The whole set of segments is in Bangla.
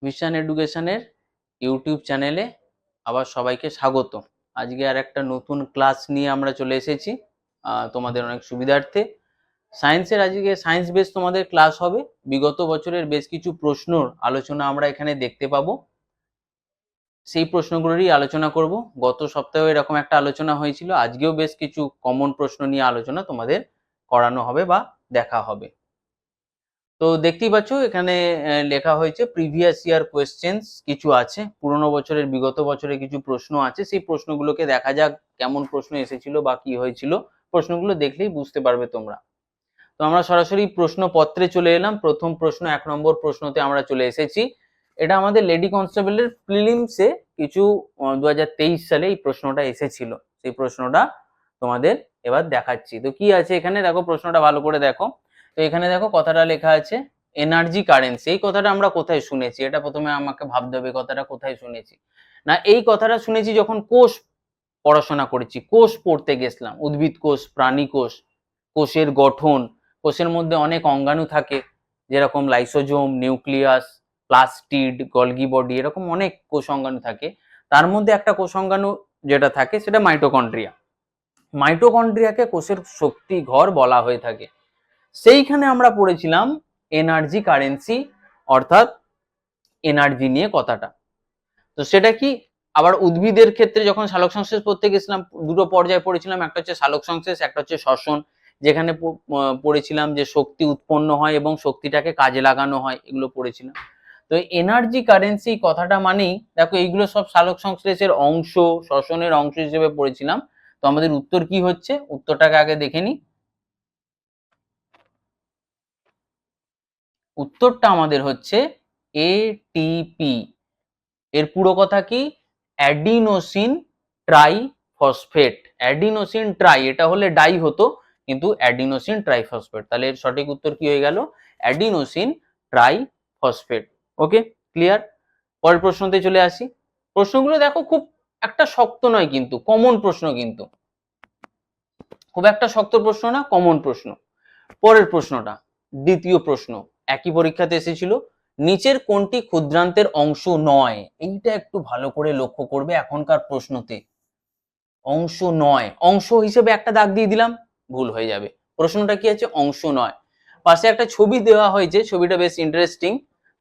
মিশন এডুকেশনের ইউটিউব চ্যানেলে আবার সবাইকে স্বাগত। আজকে আর একটা নতুন ক্লাস নিয়ে আমরা চলে এসেছি তোমাদের অনেক সুবিধার্থে। সায়েন্সের আজকে সায়েন্স বেস তোমাদের ক্লাস হবে। বিগত বছরের বেশ কিছু প্রশ্নর আলোচনা আমরা এখানে দেখতে পাবো, সেই প্রশ্নগুলোরই আলোচনা করব। গত সপ্তাহে এরকম একটা আলোচনা হয়েছিল, আজকেও বেশ কিছু কমন প্রশ্ন নিয়ে আলোচনা তোমাদের করানো হবে বা দেখা হবে। তো দেখতেই পাচ্ছ এখানে লেখা হয়েছে প্রিভিয়াস ইয়ার কোয়েশ্চেন্স কিছু আছে, পুরোনো বছরের বিগত বছরের কিছু প্রশ্ন আছে, সেই প্রশ্নগুলোকে দেখা যাক কেমন প্রশ্ন এসেছিল বা কি হয়েছিল। প্রশ্নগুলো দেখলেই বুঝতে পারবে তোমরা। তো আমরা সরাসরি প্রশ্নপত্রে চলে এলাম। প্রথম প্রশ্ন 1 নম্বর প্রশ্নতে আমরা চলে এসেছি। এটা আমাদের লেডি কনস্টেবলের প্রিলিমসে কিছু 2023 সালে এই প্রশ্নটা এসেছিল, সেই প্রশ্নটা তোমাদের এবার দেখাচ্ছি। তো কি আছে এখানে দেখো, প্রশ্নটা ভালো করে দেখো। তো এখানে দেখো কথাটা লেখা আছে এনার্জি কারেন্সি। এই কথাটা আমরা কোথায় শুনেছি, এটা প্রথমে আমাকে ভাবতে হবে কথাটা কোথায় শুনেছি। না, এই কথাটা শুনেছি যখন কোষ পড়াশোনা করেছি, কোষ পড়তে গেছিলাম, উদ্ভিদ কোষ, প্রাণী কোষ, কোষের গঠন, কোষের মধ্যে অনেক অঙ্গাণু থাকে, যেরকম lysosome, nucleus, plastid, Golgi body, এরকম অনেক কোষ অঙ্গাণু থাকে। তার মধ্যে একটা কোষ অঙ্গাণু যেটা থাকে সেটা মাইটোকন্ড্রিয়া। মাইটোকন্ড্রিয়াকে কোষের শক্তি ঘর বলা হয়ে থাকে। সেইখানে আমরা পড়েছিলাম এনার্জি কারেন্সি, অর্থাৎ এনার্জি নিয়ে কথাটা। তো সেটা কি, আবার উদ্ভিদের ক্ষেত্রে যখন সালোক সংশ্লেষ পড়তে গেছিলাম দুটো পর্যায়ে পড়েছিলাম, একটা হচ্ছে সালোক সংশ্লেষ, একটা হচ্ছে শ্বসন, যেখানে পড়েছিলাম যে শক্তি উৎপন্ন হয় এবং শক্তিটাকে কাজে লাগানো হয়, এগুলো পড়েছিলাম। তো এনার্জি কারেন্সি কথাটা মানেই দেখো এইগুলো সব সালোক সংশ্লেষের অংশ, শ্বসনের অংশ হিসেবে পড়েছিলাম। তো আমাদের উত্তর কি হচ্ছে, উত্তরটাকে আগে দেখে নিই। উত্তরটা আমাদের হচ্ছে এটিপি। এর পুরো কথা কি, অ্যাডিনোসিন ট্রাইফসফেট। অ্যাডিনোসিন ট্রাই, এটা হলে ডাই হতো, কিন্তু অ্যাডিনোসিন ট্রাইফসফেট। তাহলে এর সঠিক উত্তর কি হয়ে গেল, অ্যাডিনোসিন ট্রাইফসফেট। ওকে, ক্লিয়ার। পরের প্রশ্নতে চলে আসি। প্রশ্নগুলো দেখো খুব একটা শক্ত নয়, কিন্তু কমন প্রশ্ন, কিন্তু খুব একটা শক্ত প্রশ্ন না, কমন প্রশ্ন। পরের প্রশ্নটা দ্বিতীয় প্রশ্ন, একই পরীক্ষাতে এসেছিল। নিচের কোনটি ক্ষুদ্রান্তের অংশ নয়? এইটা একটু ভালো করে লক্ষ্য করবে এখনকার প্রশ্নতে। অংশ নয়, অংশ হিসেবে একটা দাগ দিয়ে দিলাম, ভুল হয়ে যাবে। প্রশ্নটা কি আছে, অংশ নয়। পাশে একটা ছবি দেওয়া হয়েছে, ছবিটা বেশ ইন্টারেস্টিং,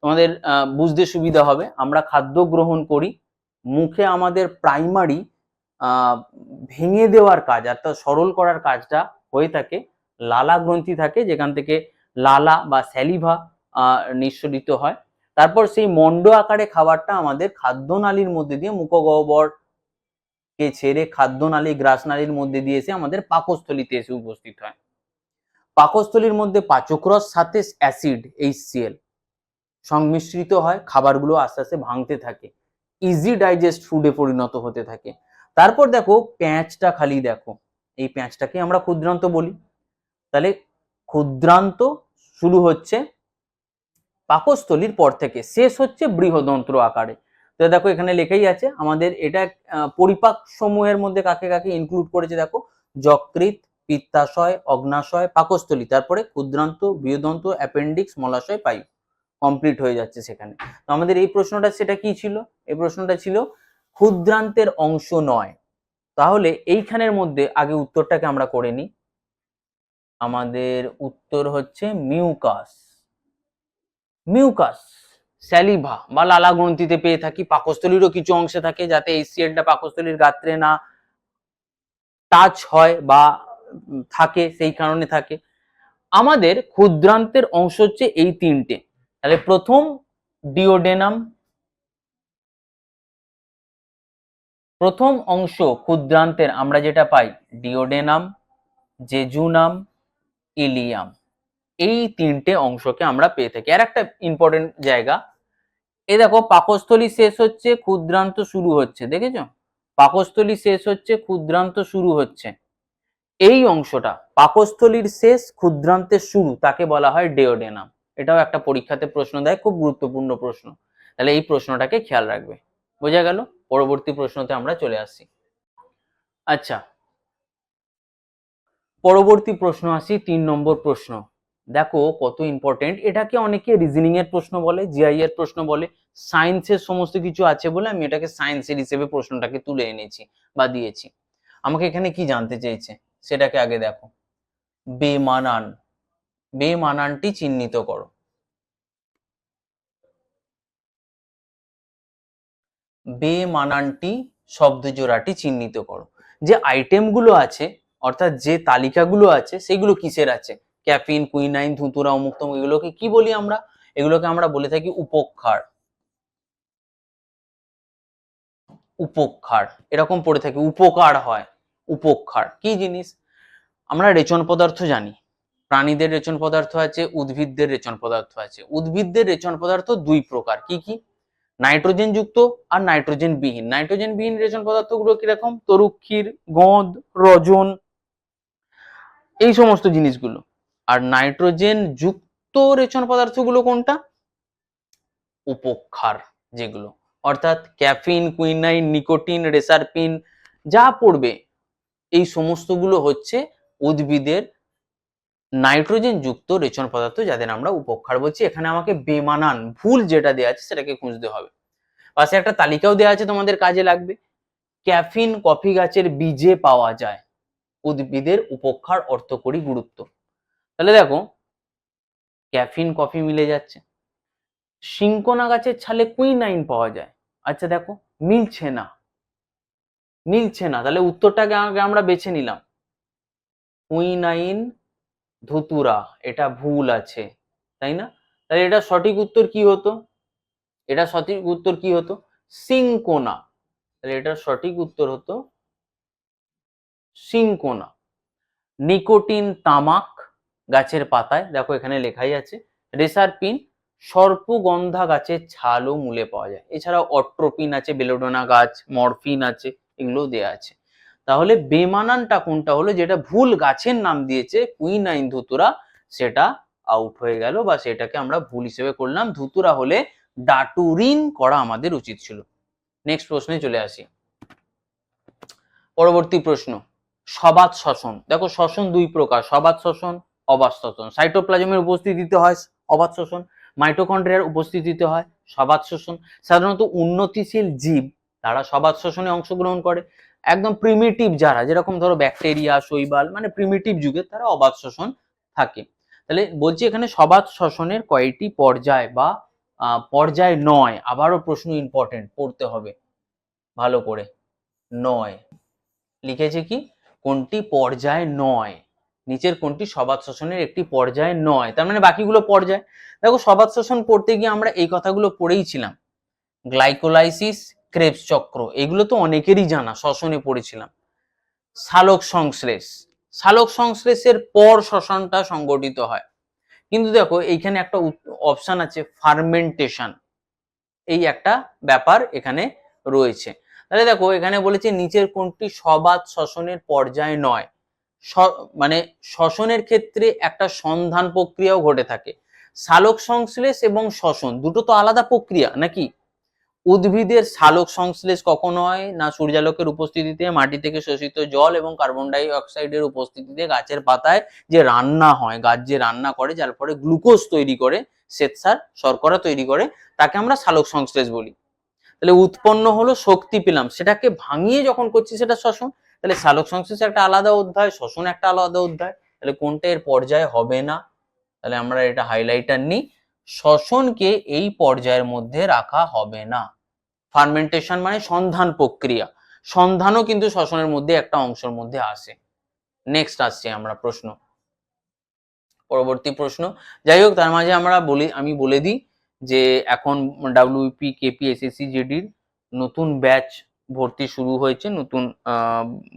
তোমাদের বুঝতে সুবিধা হবে। আমরা খাদ্য গ্রহণ করি, মুখে আমাদের প্রাইমারি ভেঙে দেওয়ার কাজ অর্থাৎ সরল করার কাজটা হয়ে থাকে, লালা গ্রন্থি থাকে যেখান থেকে লালা বা স্যালিভা নিঃসরিত হয়। তারপর সেই মন্ড আকারে খাবারটা আমাদের খাদ্যনালীর মধ্যে দিয়ে মুখগহ্বর কে ছেড়ে খাদ্যনালী, গ্রাসনালীর মধ্যে দিয়ে এসে আমাদের পাকস্থলীতে এসে উপস্থিত হয়। পাকস্থলীর মধ্যে পাচকরস সাথে অ্যাসিড HCl সংমিশ্রিত হয়, খাবারগুলো আস্তে আস্তে ভাঙতে থাকে, ইজি ডাইজেস্ট ফুডে পরিণত হতে থাকে। তারপর দেখো প্যাঁচটা খালি দেখো, এই প্যাঁচটাকে আমরা ক্ষুদ্রান্ত বলি। তাহলে ক্ষুদ্রান্ত শুরু হচ্ছে পাকস্থলীর পর থেকে, শেষ হচ্ছে বৃহদন্ত্র আকারে। তো দেখো এখানে লেখাই আছে আমাদের, এটা পরিপাক সমূহের মধ্যে কাকে কাকে ইনক্লুড করেছে দেখো, যকৃৎ, পিত্তাশয়, অগ্নাশয়, পাকস্থলী, তারপরে ক্ষুদ্রান্ত, বৃহদন্ত্র, অ্যাপেন্ডিক্স, মলাশয়, পায়ু, কমপ্লিট হয়ে যাচ্ছে সেখানে। তো আমাদের এই প্রশ্নটা সেটা কি ছিল, এই প্রশ্নটা ছিল ক্ষুদ্রান্তের অংশ নয়। তাহলে এইখানের মধ্যে আগে উত্তরটাকে আমরা করে নিই। আমাদের উত্তর হচ্ছে মিউকাস। মিউকাস স্যালিভা বা লালা গ্রন্থিতে পেয়ে থাকি, পাকস্থলীরও কিছু অংশে থাকে, যাতে HClটা পাকস্থলীর গাত্রে না টাচ হয় বা থাকে, সেই কারণে থাকে। আমাদের ক্ষুদ্রান্তের অংশ হচ্ছে এই তিনটে। তাহলে প্রথম ডিওডেনাম, প্রথম অংশ ক্ষুদ্রান্তের আমরা যেটা পাই ডিওডেনাম, জেজুনাম, ইলিয়াম, এই তিনটে অংশকে আমরা পেয়ে থাকি। আর একটা ইম্পর্টেন্ট জায়গা, এই দেখো পাকস্থলী শেষ হচ্ছে, ক্ষুদ্রান্ত শুরু হচ্ছে, দেখেছো? পাকস্থলী শেষ হচ্ছে, ক্ষুদ্রান্ত শুরু হচ্ছে, এই অংশটা পাকস্থলীর শেষ ক্ষুদ্রান্তের শুরু, তাকে বলা হয় ডিওডেনাম। এটাও একটা পরীক্ষাতে প্রশ্ন দেয়, খুব গুরুত্বপূর্ণ প্রশ্ন। তাহলে এই প্রশ্নটাকে খেয়াল রাখবে। বোঝা গেল? পরবর্তী প্রশ্নতে আমরা চলে আসছি। আচ্ছা, পরবর্তী প্রশ্ন আসি, 3 নম্বর প্রশ্ন। দেখো কত ইম্পর্টেন্ট, এটাকে অনেকে রিজনিং এর প্রশ্ন বলে, জিআই এর প্রশ্ন বলে, সায়েন্সের সমস্ত কিছু আছে বলে আমি এটাকে সায়েন্সের হিসেবে প্রশ্নটাকে তুলে এনেছি বা দিয়েছি। আমাকে এখানে কি জানতে চেয়েছে সেটাকে আগে দেখো। বেমানান, বেমানানটি চিহ্নিত করো। বেমানানটি শব্দ জোড়াটি চিহ্নিত করো। যে আইটেমগুলো আছে অর্থাৎ যে তালিকাগুলো আছে সেগুলো কিসের আছে? ক্যাফিন, কুইনাইন, ধুতুরা, অমুক তমুক, এগুলোকে কি বলি আমরা? এগুলোকে আমরা বলে থাকি উপক্ষার। উপক্ষার এরকম পড়ে থাকে, উপকার হয়। উপক্ষার কি জিনিস? আমরা রেচন পদার্থ জানি, প্রাণীদের রেচন পদার্থ আছে, উদ্ভিদদের রেচন পদার্থ আছে। উদ্ভিদদের রেচন পদার্থ দুই প্রকার, কি কি? নাইট্রোজেন যুক্ত আর নাইট্রোজেন বিহীন। নাইট্রোজেন বিহীন রেচন পদার্থগুলো কিরকম? তরুক্ষীর, গঁদ, রজন, এই সমস্ত জিনিসগুলো। আর নাইট্রোজেন যুক্ত রেচন পদার্থগুলো কোনটা? উপক্ষার যেগুলো, অর্থাৎ ক্যাফিন, কুইনাইন, নিকোটিন, রেসারপিন যা পড়বে এই সমস্তগুলো হচ্ছে উদ্ভিদের নাইট্রোজেন যুক্ত রেচন পদার্থ, যাদের আমরা উপক্ষার বলছি। এখানে আমাকে বেমানান ভুল যেটা দেওয়া আছে সেটাকে খুঁজতে হবে। পাশে একটা তালিকাও দেওয়া আছে, তোমাদের কাজে লাগবে। ক্যাফিন কফি গাছের বীজে পাওয়া যায়, উদ্ভিদের উপক্ষার অর্থকরী গুরুত্ব। তাহলে দেখো ক্যাফিন কফি মিলে যাচ্ছে, সিঙ্কোনা গাছের ছালে কুইনাইন পাওয়া যায়। আচ্ছা দেখো মিলছে না, মিলছে না, তাহলে উত্তরটাকে আগে আমরা বেছে নিলাম কুইনাইন ধুতুরা, এটা ভুল আছে, তাই না? তাহলে এটা সঠিক উত্তর কি হতো? এটা সঠিক উত্তর কি হতো? সিঙ্কোনা। তাহলে এটার সঠিক উত্তর হতো সিঙ্কোনা। নিকোটিন তামাক গাছের পাতায়, দেখো এখানে লেখাই আছে। রেসারপিন সর্পগন্ধা গাছের ছাল ও মূলে পাওয়া যায়। এছাড়াও অট্রোপিন আছে, বেলোডোনা গাছ, মরফিন আছে, এগুলো দেয়া আছে। তাহলে বেমানানটা কোনটা হলো? যেটা ভুল গাছের নাম দিয়েছে কুইনাইন ধুতুরা, সেটা আউট হয়ে গেল, বা সেটাকে আমরা ভুল হিসেবে করলাম। ধুতুরা হলে ডাটুরিন করা আমাদের উচিত ছিল। নেক্সট প্রশ্নে চলে আসি। পরবর্তী প্রশ্ন, সবাত শ্বসন। দেখো শ্বসন দুই প্রকার, সবাত শ্বসন, অবাত শ্বসন। সাইটোপ্লাজমের উপস্থিতিতে হয় অবাত শ্বসন, মাইটোকন্ড্রিয়ার উপস্থিতিতে হয় সবাত শ্বসন। সাধারণত উন্নতিশীল জীব তারা সবাত শ্বসনে অংশগ্রহণ করে। একদম প্রিমিটিভ যারা, যেরকম ধরো ব্যাকটেরিয়া, শৈবাল, মানে প্রিমিটিভ যুগে তারা অবাত শ্বসন থাকে। তাহলে বলছি এখানে সবাত শ্বসনের কয়টি পর্যায় বা পর্যায় নয়। আবারও প্রশ্ন ইম্পর্টেন্ট, পড়তে হবে ভালো করে। নয় লিখেছে কি? কোনটি পর্যায় নয়, নিচের কোনটি সবাত শ্বসনের একটি পর্যায় নয়, তার মানে বাকিগুলো পর্যায়। দেখো সবাত শ্বসন পড়তে গিয়ে আমরা এই কথাগুলো পড়েইছিলাম, গ্লাইকোলাইসিস, ক্রেবস চক্র, এগুলো তো অনেকেরই জানা, শ্বসনে পড়েছিলাম। সালোক সংশ্লেষ, সালোক সংশ্লেষের পর শ্বসনটা সংগঠিত হয়। কিন্তু দেখো এইখানে একটা অপশন আছে ফার্মেন্টেশন, এই একটা ব্যাপার এখানে রয়েছে। তাহলে দেখো এখানে বলেছে নিচের কোনটি সবাত শ্বসনের পর্যায় নয়। মানে শ্বসনের ক্ষেত্রে একটা সন্ধান প্রক্রিয়াও ঘটে থাকে। সালোক সংশ্লেষ এবং শ্বসন দুটো তো আলাদা প্রক্রিয়া নাকি? উদ্ভিদের সালোক সংশ্লেষ কখন হয় না? সূর্যালোকের উপস্থিতিতে, মাটি থেকে শোষিত জল এবং কার্বন ডাই অক্সাইডের উপস্থিতিতে গাছের পাতায় যে রান্না হয়, গাছ যে রান্না করে যার ফলে গ্লুকোজ তৈরি করে, শ্বেতসার শর্করা তৈরি করে, তাকে আমরা সালোক সংশ্লেষ বলি। তাহলে উৎপন্ন হলো, শক্তি পেলাম, সেটাকে ভাঙিয়ে যখন করছি সেটা শ্বসন। তাহলে সালোক সংশ্লেষ একটা আলাদা অধ্যায়, শ্বসন একটা আলাদা অধ্যায়। তাহলে কোনটা এর পর্যায় হবে না? তাহলে আমরা এটা হাইলাইটার নিই, শ্বসনকে এই পর্যায়ের মধ্যে রাখা হবে না। ফার্মেন্টেশন মানে সন্ধান প্রক্রিয়া, সন্ধানও কিন্তু শ্বসনের মধ্যে একটা অংশের মধ্যে আসে। নেক্সট আসছে আমরা প্রশ্ন, পরবর্তী প্রশ্ন। যাই হোক তার মাঝে আমি বলে দিই যে এখন ডাব্লিউপি, কেপি, এসএসসি, জিডির নতুন ব্যাচ ভর্তি শুরু হয়েছে, নতুন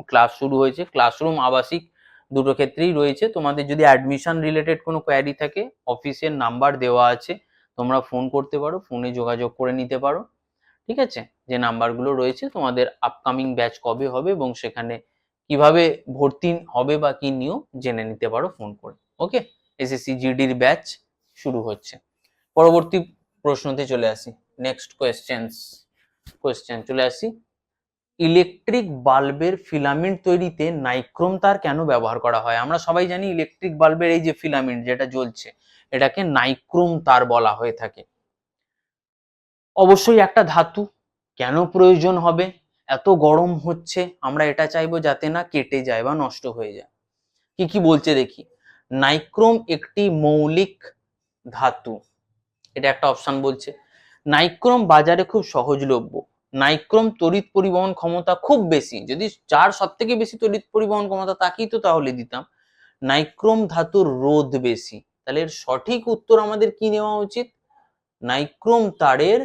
ক্লাস শুরু হয়েছে। ক্লাসরুম আবাসিক দুটো ক্ষেত্রেই রয়েছে। তোমাদের যদি অ্যাডমিশন রিলেটেড কোনো কোয়ারি থাকে, অফিসের নাম্বার দেওয়া আছে, তোমরা ফোন করতে পারো, ফোনে যোগাযোগ করে নিতে পারো। ঠিক আছে, যে নাম্বারগুলো রয়েছে, তোমাদের আপকামিং ব্যাচ কবে হবে এবং সেখানে কিভাবে ভর্তি হবে বা কি নিয়ম জেনে নিতে পারো ফোন করে। ওকে, এসএসসি জিডির ব্যাচ শুরু হচ্ছে। পরবর্তী প্রশ্নতে চলে আসি, নেক্সট কোয়েশ্চেন চলে আসি। ইলেকট্রিক বাল্বের ফিলামেন্ট তৈরিতে নাইক্রোম তার কেন ব্যবহার করা হয়? আমরা সবাই জানি ইলেকট্রিক বাল্বের এই যে ফিলামেন্ট যেটা জ্বলছে এটাকে নাইক্রোম তার বলা হয়ে থাকে। অবশ্যই একটা ধাতু, কেন প্রয়োজন হবে? এত গরম হচ্ছে, আমরা এটা চাইবো যাতে না কেটে যায় বা নষ্ট হয়ে যায়। কি কি বলছে দেখি। নাইক্রোম একটি মৌলিক ধাতু, এটা একটা অপশন বলছে। নাইক্রোম বাজারে খুব সহজলভ্য। নাইক্রোম তড়িৎ পরিবহন ক্ষমতা খুব বেশি। যদি যার সব থেকে বেশি তড়িৎ পরিবহন ক্ষমতা তাকেই তো তাহলে দিতাম। নাইক্রোম ধাতুর রোধ বেশি। তাহলে এর সঠিক উত্তর আমাদের কি নেওয়া উচিত? নাইক্রোম তারের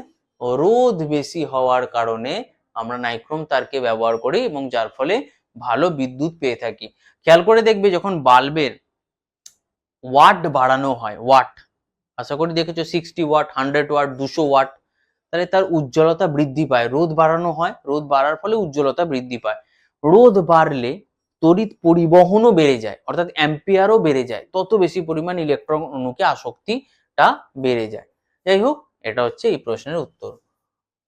রোধ বেশি হওয়ার কারণে আমরা নাইক্রোম তারকে ব্যবহার করি এবং যার ফলে ভালো বিদ্যুৎ পেয়ে থাকি। খেয়াল করে দেখবে যখন বাল্বের ওয়াট বাড়ানো হয়, ওয়াট, আশা করি দেখেছো 60 ওয়াট, 100 ওয়াট, 200 ওয়াট, তাহলে তার উজ্জ্বলতা বৃদ্ধি পায়। রোধ বাড়ানো হয়, রোধ বাড়ার ফলে উজ্জ্বলতা বৃদ্ধি পায়। রোধ বাড়লে তড়িৎ পরিবহনও বেড়ে যায়, অর্থাৎ অ্যাম্পিয়ারও বেড়ে যায়, তত বেশি পরিমাণ ইলেকট্রন অণুকে আসক্তিটা বেড়ে যায়। যাই হোক, এটা হচ্ছে এই প্রশ্নের উত্তর।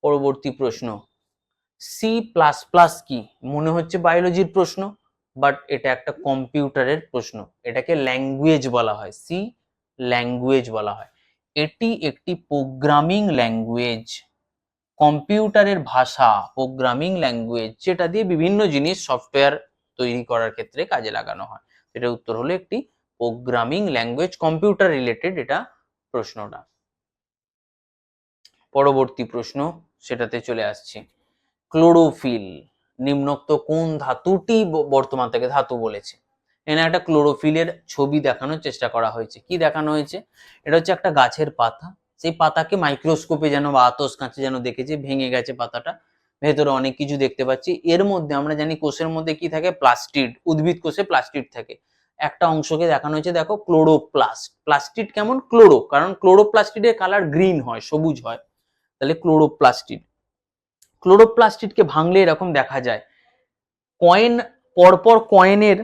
পরবর্তী প্রশ্ন, সি প্লাস প্লাস কি? মনে হচ্ছে বায়োলজির প্রশ্ন, বাট এটা একটা কম্পিউটারের প্রশ্ন। এটাকে ল্যাঙ্গুয়েজ বলা হয়, সি ল্যাঙ্গুয়েজ বলা হয়। এটি একটি প্রোগ্রামিং ল্যাঙ্গুয়েজ, কম্পিউটারের ভাষা, প্রোগ্রামিং ল্যাঙ্গুয়েজ, যেটা দিয়ে বিভিন্ন জিনিস সফটওয়্যার তৈরি করার ক্ষেত্রে কাজে লাগানো হয়। এটার উত্তর হলো একটি প্রোগ্রামিং ল্যাঙ্গুয়েজ, কম্পিউটার রিলেটেড এটা প্রশ্নটা। পরবর্তী প্রশ্ন, সেটাতে চলে আসছি। ক্লোরোফিল নিম্নোক্ত কোন ধাতুটি বর্তমান থেকে ধাতু বলেছে? এখানে একটা ক্লোরোফিলের ছবি দেখানোর চেষ্টা করা হয়েছে। কি দেখানো হয়েছে? এটা হচ্ছে একটা গাছের পাতা, সেই পাতাকে মাইক্রোস্কোপে যেন বা আতস কাঁচে যেন দেখেছে, ভেঙে গেছে পাতাটা, ভেতরে অনেক কিছু দেখতে পাচ্ছি। এর মধ্যে আমরা জানি কোষের মধ্যে কি থাকে? প্লাস্টিড, উদ্ভিদ কোষে প্লাস্টিড থাকে। একটা অংশকে দেখানো হয়েছে, দেখো ক্লোরোপ্লাস্ট। প্লাস্টিড কেমন? ক্লোরো, কারণ ক্লোরোপ্লাস্টিডের কালার গ্রিন হয়, সবুজ হয়, তাহলে ক্লোরোপ্লাস্টিড। ক্লোরোপ্লাস্টিডকে ভাঙলে এরকম দেখা যায়। কয়েন, পরপর কয়েনের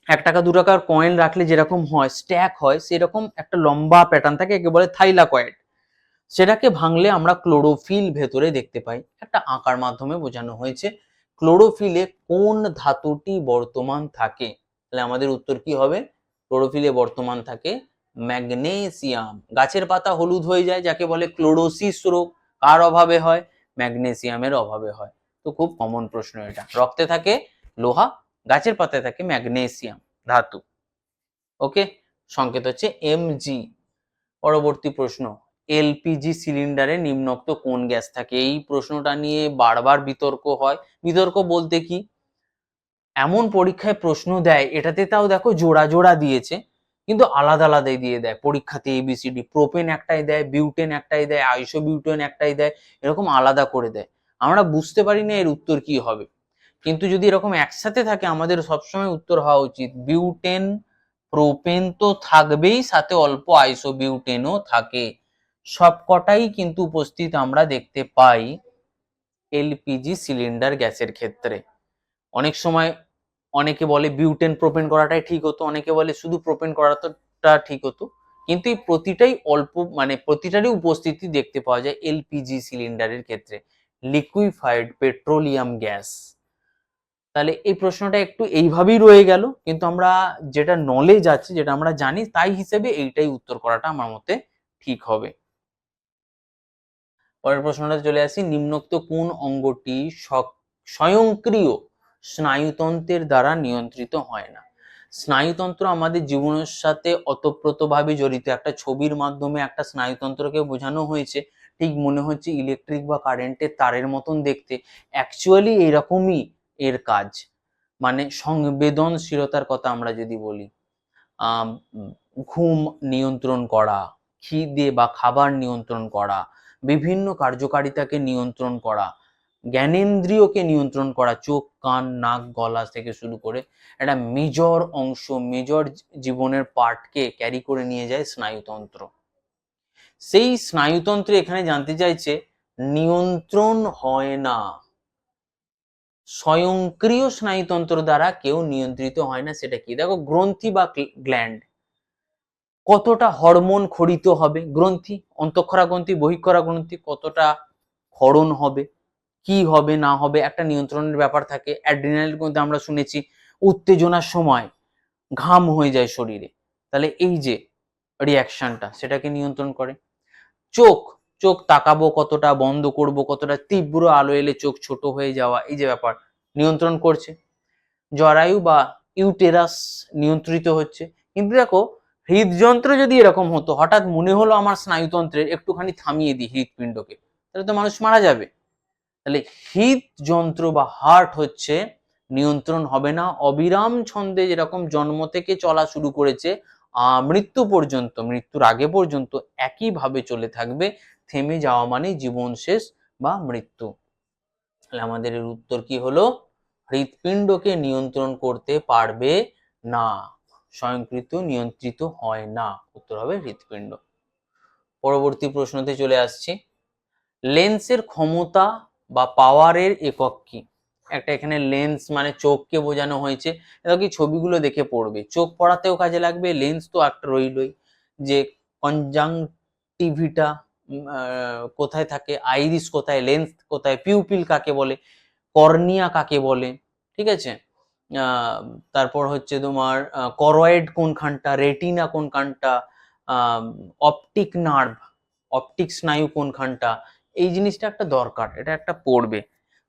1 টাকা 2 টাকার কয়েন রাখলে যেরকম হয়, স্ট্যাক হয়, সেরকম একটা লম্বা প্যাটার্ন থাকে, একে বলে থাইলাকয়েড। সেটাকে ভাঙলে আমরা ক্লোরোফিল ভেতরে দেখতে পাই। একটা আঁকার মাধ্যমে বোঝানো হয়েছে। ক্লোরোফিলে কোন ধাতুটি বর্তমান থাকে? তাহলে আমাদের উত্তর কি হবে? ক্লোরোফিলে বর্তমান থাকে ম্যাগনেসিয়াম। গাছের পাতা হলুদ হয়ে যায়, যাকে বলে ক্লোরোসিস রোগ, কার অভাবে হয়? ম্যাগনেসিয়ামের অভাবে হয়। তো খুব কমন প্রশ্ন এটা। রক্তে থাকে লোহা, গাছের পাতায় থাকে ম্যাগনেসিয়াম ধাতু। ওকে, সংকেত হচ্ছে Mg। পরবর্তী প্রশ্ন, এলপিজি সিলিন্ডারে নিম্নোক্ত কোন গ্যাস থাকে? এই প্রশ্নটা নিয়ে বারবার বিতর্ক হয়। বিতর্ক বলতে কি, এমন পরীক্ষায় প্রশ্ন দেয়, এটাতে তাও দেখো জোড়া জোড়া দিয়েছে, কিন্তু আলাদা আলাদাই দিয়ে দেয় পরীক্ষাতে। এবিসিডি, প্রোপেন একটাই দেয়, বিউটেন একটাই দেয়, আইসোবিউটেন একটাই দেয়, এরকম আলাদা করে দেয়। আমরা বুঝতে পারি না এর উত্তর কি হবে। কিন্তু যদি এরকম একসাথে থাকে, আমাদের সবসময় উত্তর হওয়া উচিত বিউটেন। প্রোপেন তো থাকবেই, সাথে অল্প আইসোবিউটেনও থাকে। সবকটাই কিন্তু উপস্থিত আমরা দেখতে পাই এলপিজি সিলিন্ডার গ্যাসের ক্ষেত্রে। অনেক সময় অনেকে বলে বিউটেন প্রোপেন করাটাই ঠিক হতো, অনেকে বলে শুধু প্রোপেন করাটা ঠিক হতো, কিন্তু এই প্রতিটাই অল্প, মানে প্রতিটারই উপস্থিতি দেখতে পাওয়া যায় এলপিজি সিলিন্ডারের ক্ষেত্রে, লিকুইফাইড পেট্রোলিয়াম গ্যাস। তাহলে এই প্রশ্নটা একটু এইভাবেই রয়ে গেল, কিন্তু আমরা যেটা নলেজ আছে, যেটা আমরা জানি, তাই হিসেবে এইটাই উত্তর করাটা আমার মতে ঠিক হবে। পরের প্রশ্নটা চলে আসি, নিম্নোক্ত কোন অঙ্গটি স্বয়ংক্রিয় স্নায়ুতন্ত্রের দ্বারা নিয়ন্ত্রিত হয় না? স্নায়ুতন্ত্র আমাদের জীবনের সাথে ওতপ্রোতভাবে জড়িত। একটা ছবির মাধ্যমে একটা স্নায়ুতন্ত্রকে বোঝানো হয়েছে, ঠিক মনে হচ্ছে ইলেকট্রিক বা কারেন্টের তারের মতন দেখতে। অ্যাকচুয়ালি এরকমই এর কাজ। মানে সংবেদনশীলতার কথা আমরা যদি বলি, ঘুম নিয়ন্ত্রণ করা, খিদে বা খাবার নিয়ন্ত্রণ করা, বিভিন্ন কার্যকারিতাকে নিয়ন্ত্রণ করা, জ্ঞানেন্দ্রিয়কে নিয়ন্ত্রণ করা, চোখ কান নাক গলা থেকে শুরু করে একটা মেজর অংশ, মেজর জীবনের পার্টকে ক্যারি করে নিয়ে যায় স্নায়ুতন্ত্র। সেই স্নায়ুতন্ত্রে এখানে জানতে চাইছে নিয়ন্ত্রণ হয় না, স্বয়ংক্রিয় স্নায়ুতন্ত্র দ্বারা কেউ নিয়ন্ত্রিত হয় না। সেটা কি? দেখো, গ্রন্থি বা গ্ল্যান্ড, কতটা হরমোন খরিত হবে, গ্রন্থি, অন্তঃক্ষরা গ্রন্থি, বহিঃক্ষরা গ্রন্থি, কতটা ক্ষরণ হবে, কি হবে না হবে একটা নিয়ন্ত্রণের ব্যাপার থাকে। অ্যাড্রিনালের মধ্যে আমরা শুনেছি উত্তেজনার সময় ঘাম হয়ে যায় শরীরে, তাহলে এই যে রিয়াকশনটা সেটাকে নিয়ন্ত্রণ করে। চোখ, চোখ তাকাবো কতটা, বন্ধ করব কতটা, তীব্র আলো এলে চোখ ছোট হয়ে যাওয়া, এই যে ব্যাপার নিয়ন্ত্রণ করছে। জরায়ু বা ইউটেরাস নিয়ন্ত্রিত হচ্ছে। কিন্তু দেখো হৃদযন্ত্র যদি এরকম হতো, হঠাৎ মনে হলো আমার স্নায়ুতন্ত্রের একটুখানি থামিয়ে দিই হৃদপিণ্ডকে, তাহলে তো মানুষ মারা যাবে। তাহলে হৃদযন্ত্র বা হার্ট হচ্ছে নিয়ন্ত্রণ হবে না, অবিরাম ছন্দে যেরকম জন্ম থেকে চলা শুরু করেছে মৃত্যু পর্যন্ত, মৃত্যুর আগে পর্যন্ত একইভাবে চলে থাকবে। থেমে যাওয়া মানে জীবন শেষ বা মৃত্যু। তাহলে আমাদের এর উত্তর কি হলো? হৃৎপিণ্ডকে নিয়ন্ত্রণ করতে পারবে না, স্বয়ংক্রিয় নিয়ন্ত্রিত হয় না। উত্তর হবে হৃৎপিণ্ড। পরবর্তী প্রশ্নতে চলে আসছি। লেন্সের ক্ষমতা বা পাওয়ারের একক কি? একটা এখানে লেন্স মানে চোখকে বোঝানো হয়েছে, এটা কি ছবিগুলো দেখে পড়বে, চোখ পড়াতেও কাজে লাগবে, লেন্স তো একটা রইলই, যে কনজাংটিভিটা কোথায় থাকে, আইরিস কোথায়, লেন্স কোথায়, পিউপিল কাকে বলে, কর্নিয়া কাকে বলে, ঠিক আছে। তারপর হচ্ছে তোমার choroid কোনখানটা, retina কোনখানটা, optic nerve, optic স্নায়ু কোনখানটা, এই জিনিসটা একটা দরকার, এটা একটা পড়বে।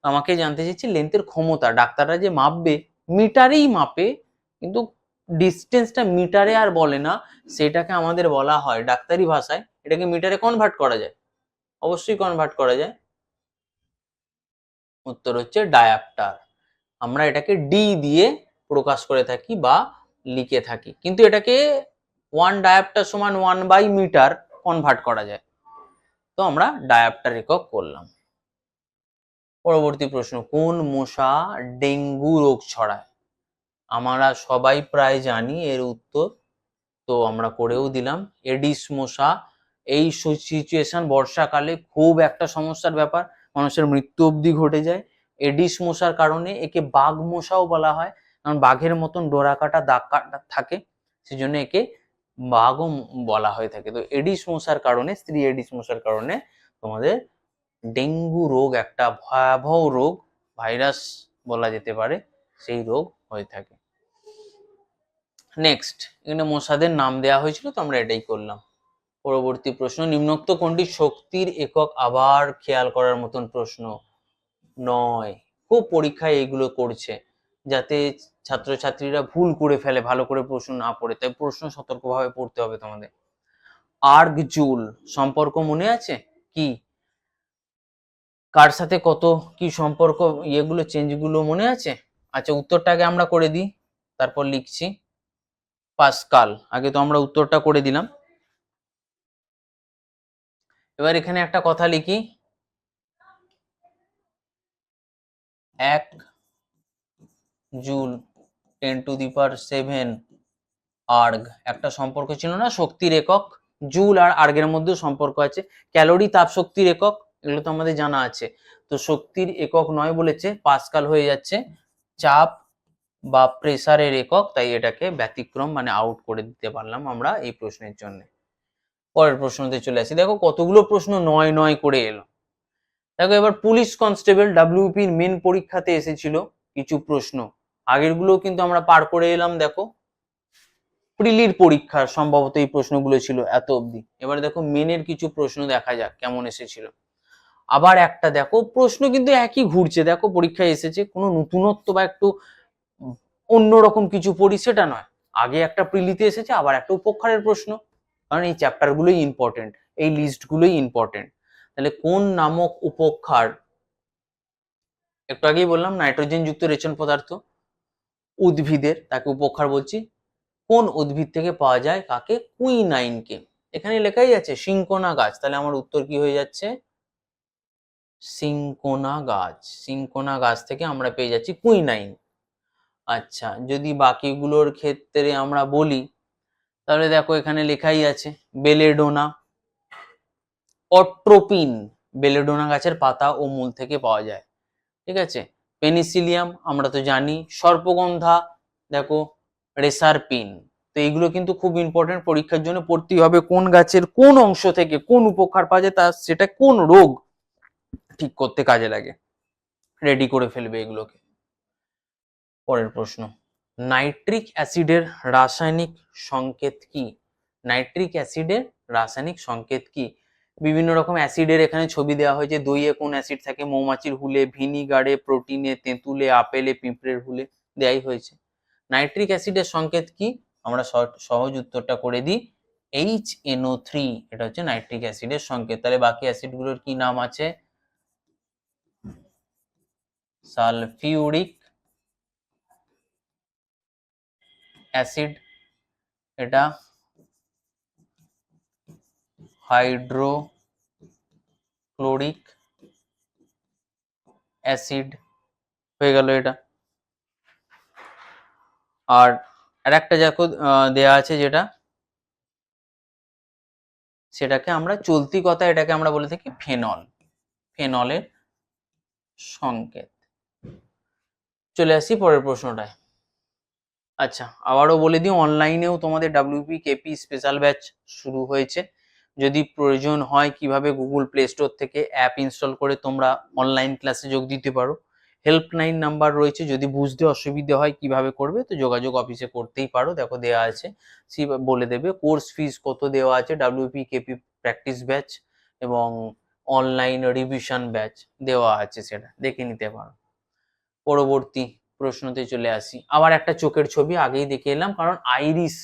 আমাকে জানতে চাইছি লেন্সের ক্ষমতা, ডাক্তাররা যে মাপবে মিটারেই মাপে, কিন্তু ডিস্টেন্সটা মিটারে আর বলে না, সেটাকে আমাদের বলা হয় ডাক্তারি ভাষায়, এটাকে মিটারে কনভার্ট করা যায়, অবশ্যই কনভার্ট করা যায়। উত্তর হচ্ছে ডায়াপ্টার। আমরা এটাকে ডি দিয়ে প্রকাশ করে থাকি বা লিখে থাকি, কিন্তু এটাকে 1 ডায়াপ্টার সমান 1/মিটার কনভার্ট করা যায়, তো আমরা ডায়াপ্টার একক করলাম। পরবর্তী প্রশ্ন, কোন মশা ডেঙ্গু রোগ ছড়ায়? আমরা সবাই প্রায় জানি এর উত্তর, তো আমরা করেও দিলাম, এডিস মশা। এই সিচুয়েশন বর্ষাকালে খুব একটা সমস্যার ব্যাপার, মানুষের মৃত্যু অবধি ঘটে যায় এডিস মশার কারণে। একে বাঘ মশাও বলা হয়, কারণ বাঘের মতন ডোরা কাটা দাগ কাটা থাকে, সেজন্য একে বাঘও বলা হয়ে থাকে। তো এডিস মশার কারণে, স্ত্রী এডিস মশার কারণে তোমাদের ডেঙ্গু রোগ, একটা ভয়াবহ রোগ, ভাইরাস বলা যেতে পারে, সেই রোগ হয়ে থাকে। নেক্সট, এখানে মশাদের নাম দেওয়া হয়েছিল, তো আমরা এটাই করলাম। পরবর্তী প্রশ্ন, নিম্নোক্ত কোনটি শক্তির একক? আবার খেয়াল করার মতন প্রশ্ন নয়, খুব পরীক্ষায় এইগুলো করছে যাতে ছাত্রছাত্রীরা ভুল করে ফেলে ভালো করে প্রশ্ন না পড়ে, তাই প্রশ্ন সতর্কভাবে পড়তে হবে তোমাদের। আর্গ জুল সম্পর্ক মনে আছে কি? কার সাথে কত কি সম্পর্ক, ইয়েগুলো চেঞ্জগুলো মনে আছে? আচ্ছা, উত্তরটাকে আমরা করে দিই, তারপর লিখছি। পাস্কাল, আগে তো আমরা উত্তরটা করে দিলাম। এবার এখানে একটা কথা লিখি, 1 জুল 10⁷ আর্গ, একটা সম্পর্ক ছিল না, শক্তির একক। জুল আর আর্গের মধ্যে সম্পর্ক আছে। ক্যালোরি তাপ শক্তির একক, এগুলো তো আমাদের জানা আছে। তো শক্তির একক নয় বলেছে, পাস্কাল হয়ে যাচ্ছে চাপ বা প্রেসারের একক, তাই এটাকে ব্যতিক্রম মানে আউট করে দিতে পারলাম আমরা এই প্রশ্নের জন্য। পরের প্রশ্নতে চলে আসি, দেখো কতগুলো প্রশ্ন নয় নয় করে এলো। দেখো এবার পুলিশ কনস্টেবল ডাব্লিউপির মেন পরীক্ষাতে এসেছিল কিছু প্রশ্ন, আগের গুলো কিন্তু আমরা পার করে এলাম। দেখো প্রিলির পরীক্ষার সম্ভবত এই প্রশ্নগুলো ছিল এত অবধি। এবার দেখো মেনের কিছু প্রশ্ন দেখা যাক কেমন এসেছিল। আবার একটা দেখো প্রশ্ন কিন্তু একই ঘুরছে, দেখো পরীক্ষায় এসেছে, কোনো নতুনত্ব বা একটু অন্যরকম কিছু পড়ি সেটা নয়, আগে একটা প্রিলিতে এসেছে, আবার একটা উপক্ষারের প্রশ্ন, কারণ এই চ্যাপ্টার গুলোই ইম্পর্টেন্ট, এই লিস্ট গুলোই ইম্পর্টেন্ট। তাহলে কোন নামক উপক্ষার, একটু আগেই বললাম নাইট্রোজেন যুক্ত রেচন পদার্থ উদ্ভিদের, তাকে উপক্ষার বলছি। কোন উদ্ভিদ থেকে পাওয়া যায় কাকে? কুইনাইনকে। এখানে লেখাই আছে সিংকোনা গাছ, তাহলে আমার উত্তর কি হয়ে যাচ্ছে? সিংকোনা গাছ। সিংকোনা গাছ থেকে আমরা পেয়ে যাচ্ছি কুইনাইন। আচ্ছা, যদি বাকিগুলোর ক্ষেত্রে আমরা বলি, তাহলে দেখো এখানে লেখাই আছে বেলেডোনা, অট্রোপিন বেলেডোনা গাছের পাতা ও মূল থেকে পাওয়া যায়, ঠিক আছে। পেনিসিলিয়াম আমরা তো জানি, সর্পগন্ধা দেখো রেসারপিন। তো এইগুলো কিন্তু খুব ইম্পর্টেন্ট, পরীক্ষার জন্য পড়তেই হবে, কোন গাছের কোন অংশ থেকে কোন উপকার পাওয়া যায়, তা সেটা কোন রোগ ঠিক করতে কাজে লাগে। রেডি করে ফেলবে এগুলোকে। পরের প্রশ্ন, নাইট্রিক অ্যাসিডের রাসায়নিক সংকেত কি? নাইট্রিক অ্যাসিডের রাসায়নিক সংকেত কি? বিভিন্ন রকম অ্যাসিডের এখানে ছবি দেওয়া হয়েছে। দইয়ে কোন অ্যাসিড থাকে? মৌমাছির হুলে, ভিনিগারে, প্রোটিনে, তেঁতুলে, আপেলে, পিঁপড়ের হুলে দেয়াই হয়েছে। নাইট্রিক অ্যাসিডের সংকেত কি? আমরা সহজ উত্তরটা করে দিই, HNO3, এটা হচ্ছে নাইট্রিক অ্যাসিডের সংকেত। তাহলে বাকি অ্যাসিডগুলোর কি নাম আছে? সালফিউরিক অ্যাসিড, এটা হাইড্রোক্লোরিক অ্যাসিড হয়ে গেল এটা। আর আরেকটা দেখো দেয়া আছে যেটা, সেটাকে আমরা চলতি কথা এটাকে আমরা বলে থাকি ফেনল, ফেনলের সংকেত। চলে আসি পরের প্রশ্নটায়। আচ্ছা, আবারও বলে দিই, অনলাইনেও তোমাদের WPKP স্পেশাল ব্যাচ শুরু হয়েছে। যদি প্রয়োজন হয় কিভাবে গুগল প্লে স্টোর থেকে অ্যাপ ইনস্টল করে তোমরা অনলাইন ক্লাসে যোগ দিতে পারো, হেল্পলাইন নাম্বার রয়েছে, যদি বুঝতে অসুবিধা হয় কিভাবে করবে তো যোগাযোগ অফিসে করতেই পারো, দেখো দেওয়া আছে, সে বলে দেবে। কোর্স ফিস কত দেওয়া আছে, WPKP প্র্যাকটিস ব্যাচ এবং অনলাইন রিভিশন ব্যাচ দেওয়া আছে, সেটা দেখে নিতে পারো। পরবর্তী প্রশ্নতে চলে আসি। আবার একটা চোখের ছবি আগেই দেখে এলাম, কারণ আইরিস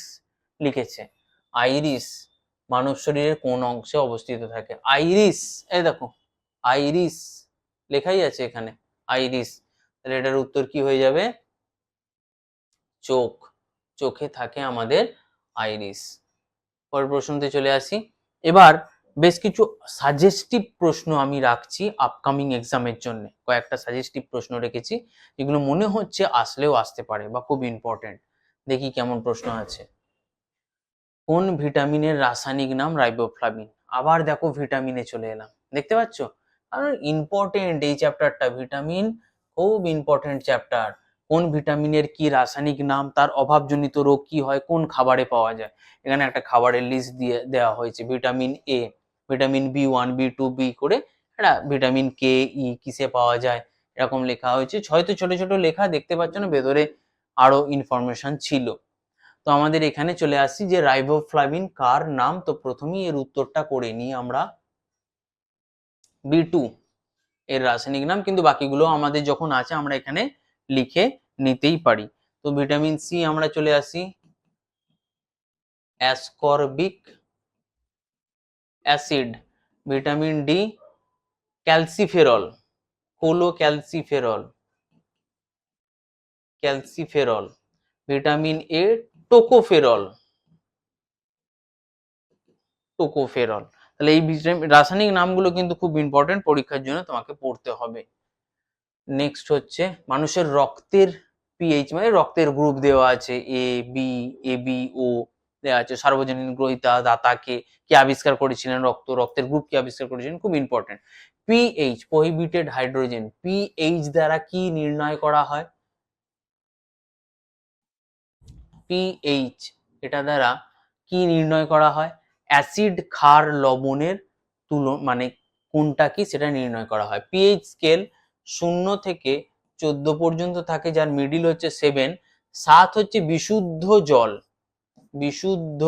লিখেছে। আইরিস মানব শরীরের কোন অংশে অবস্থিত থাকে? আইরিস, এই দেখো আইরিস লেখাই আছে এখানে, আইরিস। তাহলে এটার উত্তর কি হয়ে যাবে? চোখ, চোখে থাকে আমাদের আইরিস। পরের প্রশ্নতে চলে আসি। এবার বেশ কিছু সাজেস্টিভ প্রশ্ন আমি রাখছি আপকামিং এক্সামের জন্য, কয়েকটা সাজেস্টিভ প্রশ্ন রেখেছি যেগুলো মনে হচ্ছে আসলেও আসতে পারে বা খুব ইম্পর্টেন্ট। দেখি কেমন প্রশ্ন আছে। কোন ভিটামিনের রাসায়নিক নাম রাইবোফ্লাভিন? আবার দেখো ভিটামিনে চলে এলাম, দেখতে পাচ্ছ? আর ইম্পর্টেন্ট এই চ্যাপ্টারটা, ভিটামিন খুব ইম্পর্টেন্ট চ্যাপ্টার। কোন ভিটামিনের কি রাসায়নিক নাম, তার অভাবজনিত রোগ কি হয়, কোন খাবারে পাওয়া যায়? এখানে একটা খাবারের লিস্ট দিয়ে দেওয়া হয়েছে। Vitamin A, vitamin B1, B2, B করে এটা ভিটামিন কে, ই কিসে পাওয়া যায়, এরকম লেখা হয়েছে। হয়তো ছোট ছোট লেখা দেখতে পাচ্ছ না, ভেতরে আরো ইনফরমেশন ছিল। তো আমাদের এখানে চলে আসছি যে রাইবোফ্লাভিন কার নাম, তো প্রথমেই এর উত্তরটা করে নিই আমরা, B2 এর রাসায়নিক নাম, কিন্তু বাকিগুলো আমাদের যখন আছে আমরা এখানে লিখে নিতেই পারি। তো ভিটামিন সি আমরা চলে আসি, ascorbic acid. Vitamin D calciferol, cholecalciferol, calciferol. Vitamin E tocopherol, tocopherol. তাহলে এই রাসায়নিক নামগুলো কিন্তু খুব ইম্পর্টেন্ট, পরীক্ষার জন্য তোমাকে পড়তে হবে। নেক্সট হচ্ছে মানুষের রক্তের পিএইচ, মানে রক্তের গ্রুপ দেওয়া আছে, এ বি, এ বি ও দেওয়া আছে। সার্বজনীন গ্রহীতা দাতাকে কে আবিষ্কার করেছিলেন, রক্তের গ্রুপ কি আবিষ্কার করেছিলেন, খুব important. PH prohibited hydrogen, pH দ্বারা কি নির্ণয় করা হয়? পিএইচ এটা দ্বারা কি নির্ণয় করা হয়? অ্যাসিড, ক্ষার, লবণের মানে কোনটা কি সেটা নির্ণয় করা হয়। পিএইচ স্কেল 0 থেকে 14 পর্যন্ত থাকে, যার মিডিল হচ্ছে 7। 7 হচ্ছে বিশুদ্ধ জল, বিশুদ্ধ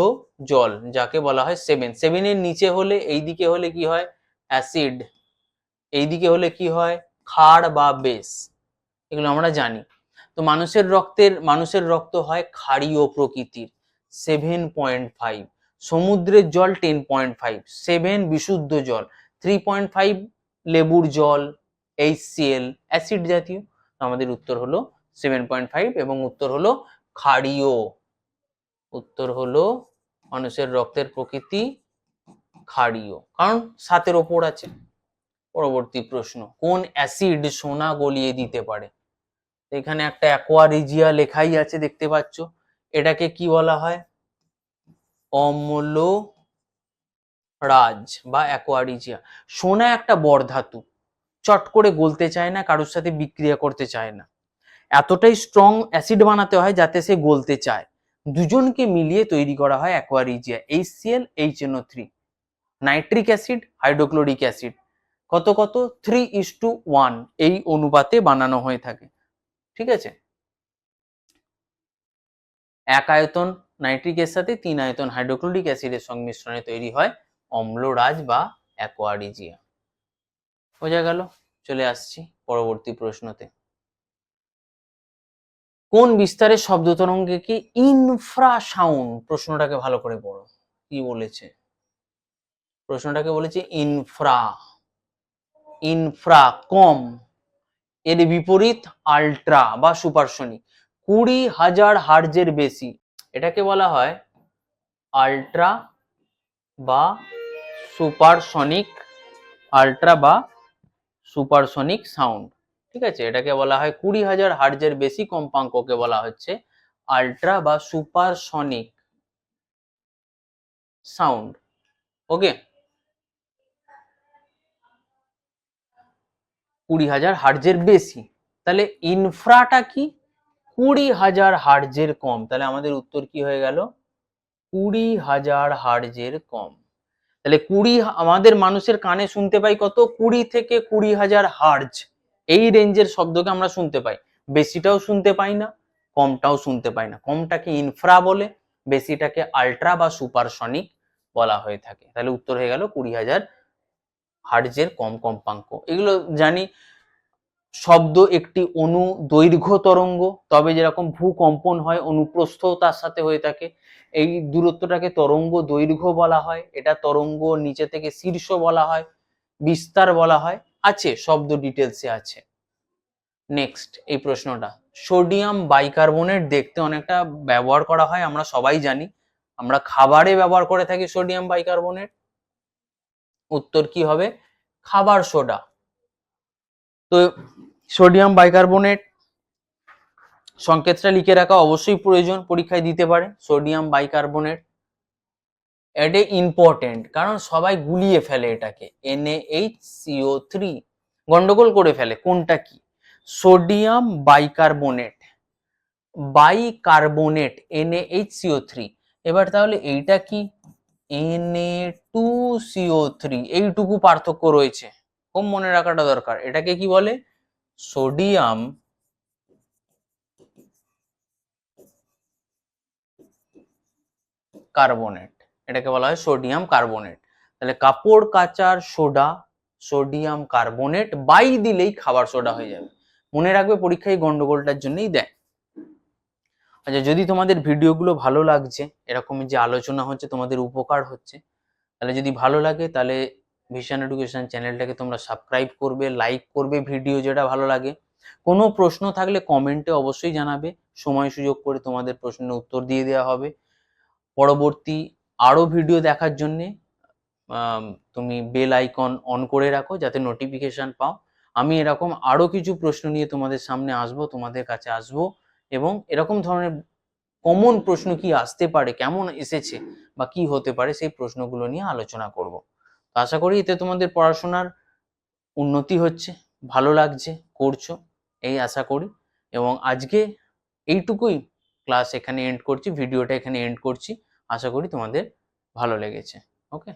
জল যাকে বলা হয় 7। 7 এর নিচে হলে, এইদিকে হলে কি হয়? অ্যাসিড, এইদিকে হলে কি হয়? ক্ষার বা বেস, এগুলো আমরা জানি। তো মানুষের রক্ত হয় ক্ষারীয় প্রকৃতির, 7.5। সমুদ্রের জল 10.5, 7 বিশুদ্ধ জল, 3.5 লেবুর জল, HCl অ্যাসিড জাতীয়। আমাদের উত্তর হলো 7.5 এবং উত্তর হলো ক্ষারীয়। উত্তর হলো মানুষের রক্তের প্রকৃতি ক্ষারীয়, কারণ 7-এর ওপর আছে। পরবর্তী প্রশ্ন, কোন অ্যাসিড সোনা গলিয়ে দিতে পারে? এখানে একটা অ্যাকোয়ারিজিয়া লেখাই আছে, দেখতে পাচ্ছ। এটাকে কি বলা হয়? অম্লরাজ বা অ্যাকোয়ারিজিয়া। সোনা একটা বরধাতু, চট করে গলতে চায় না, কারোর সাথে বিক্রিয়া করতে চায় না। এতটাই স্ট্রং অ্যাসিড বানাতে হয় যাতে সে গলতে চায়। দুজনকে মিলিয়ে তৈরি করা হয় aqua regia, HCl, HNO3, nitric acid, hydrochloric acid. কত কত 3:1 এই অনুপাতে বানানো হয়ে থাকে। ঠিক আছে, 1 আয়তন নাইট্রিক এর সাথে 3 আয়তন হাইড্রোক্লোরিক অ্যাসিডের সংমিশ্রণে তৈরি হয় অম্লরাজ বা অ্যাকোয়ারিজিয়া। বোঝা গেল? চলে আসছি পরবর্তী প্রশ্নতে। কোন বিস্তারের শব্দ তরঙ্গকে ইনফ্রাসাউন্ড? প্রশ্নটাকে ভালো করে পড়ো, কি বলেছে? প্রশ্নটাকে বলেছে ইনফ্রা কম, এর বিপরীত আল্ট্রা বা সুপারসনিক। 20,000 হার্জের বেশি, এটাকে বলা হয় আল্ট্রা বা সুপারসনিক, আল্ট্রা বা সুপারসনিক সাউন্ড। ঠিক আছে, এটাকে বলা হয় 20,000 হার্জের বেশি কম্পাঙ্ককে বলা হচ্ছে আল্ট্রা বা সুপারসনিক সাউন্ড। ওকে, 20,000 হার্জের বেশি, তাহলে ইনফ্রাটা কি? 20,000 হার্জের কম, তাহলে আমাদের উত্তর কি হয়ে গেল? 20,000 হার্জের কম। তাহলে 20, আমাদের মানুষের কানে শুনতে পাই কত? 20 থেকে 20,000 হার্জ, এই রেঞ্জের শব্দকে আমরা শুনতে পাই। বেশিটাও শুনতে পাই না, কমটাও শুনতে পাই না। কমটাকে ইনফ্রা বলে, বেশিটাকে আল্ট্রা বা সুপারসনিক বলা হয়ে থাকে। তাহলে উত্তর হয়ে গেল 20,000 হার্জের কম কম্পাঙ্ক। এগুলো জানি। শব্দ একটি অনু দৈর্ঘ্য তরঙ্গ, তবে যেরকম ভূকম্পন হয় অনুপ্রস্থ তার সাথে হয়ে থাকে, এই দূরত্বটাকে তরঙ্গ দৈর্ঘ্য বলা হয়। এটা তরঙ্গ নিচে থেকে শীর্ষ বলা হয়, বিস্তার বলা হয়। আছে, শব্দ ডিটেলসে আছে। নেক্সট এই প্রশ্নটা, সোডিয়াম বাইকার্বনেট দেখতে অনেকটা ব্যবহার করা হয়, আমরা সবাই জানি। আমরা খাবারে ব্যবহার করে থাকি সোডিয়াম বাইকার্বনেট। উত্তর কি হবে? খাবার সোডা। তো সোডিয়াম বাইকার্বনেট সংকেতটা লিখে রাখা অবশ্যই প্রয়োজন, পরীক্ষায় দিতে পারে। সোডিয়াম বাইকার্বনেট এটা ইম্পর্টেন্ট, কারণ সবাই গুলিয়ে ফেলে এটাকে, NaHCO3 গন্ডগোল করে ফেলে কোনটা কি। Sodium bicarbonate, bicarbonate NaHCO3। এবার তাহলে এইটা কি? Na2CO3, এইটুকু পার্থক্য রয়েছে, খুব মনে রাখাটা দরকার। এটাকে কি বলে? সোডিয়াম কার্বনেট, এটাকে বলা হয় সোডিয়াম কার্বনেট। তাহলে কাপড় কাচার সোডা সোডিয়াম কার্বনেট, বাই দিলেই খাবার সোডা হয়ে যাবে। মনে রাখবে, পরীক্ষায় গন্ডগোলটার জন্যই দেয়। আচ্ছা, যদি তোমাদের ভিডিওগুলো ভালো লাগছে, এরকম যে আলোচনা হচ্ছে তোমাদের উপকার হচ্ছে, তাহলে যদি ভালো লাগে তাহলে ভিশন এডুকেশন চ্যানেলটাকে তোমরা সাবস্ক্রাইব করবে, লাইক করবে ভিডিও যেটা ভালো লাগে। কোনো প্রশ্ন থাকলে কমেন্টে অবশ্যই জানাবে, সময় সুযোগ করে তোমাদের প্রশ্নের উত্তর দিয়ে দেওয়া হবে। পরবর্তী আরো ভিডিও দেখার জন্যে তুমি বেল আইকন অন করে রাখো, যাতে নোটিফিকেশন পাও। আমি এরকম আরো কিছু প্রশ্ন নিয়ে তোমাদের সামনে আসবো, তোমাদের কাছে আসবো, এবং এরকম ধরনের কমন প্রশ্ন কি আসতে পারে, কেমন এসেছে বা কি হতে পারে, সেই প্রশ্নগুলো নিয়ে আলোচনা করব। তো আশা করি এতে তোমাদের পড়াশোনার উন্নতি হচ্ছে, ভালো লাগছে, করছো, এই আশা করি। এবং আজকে এইটুকুই, ক্লাস এখানে এন্ড করছি, ভিডিওটা এখানে এন্ড করছি। আশা করি তোমাদের ভালো লেগেছে। ওকে।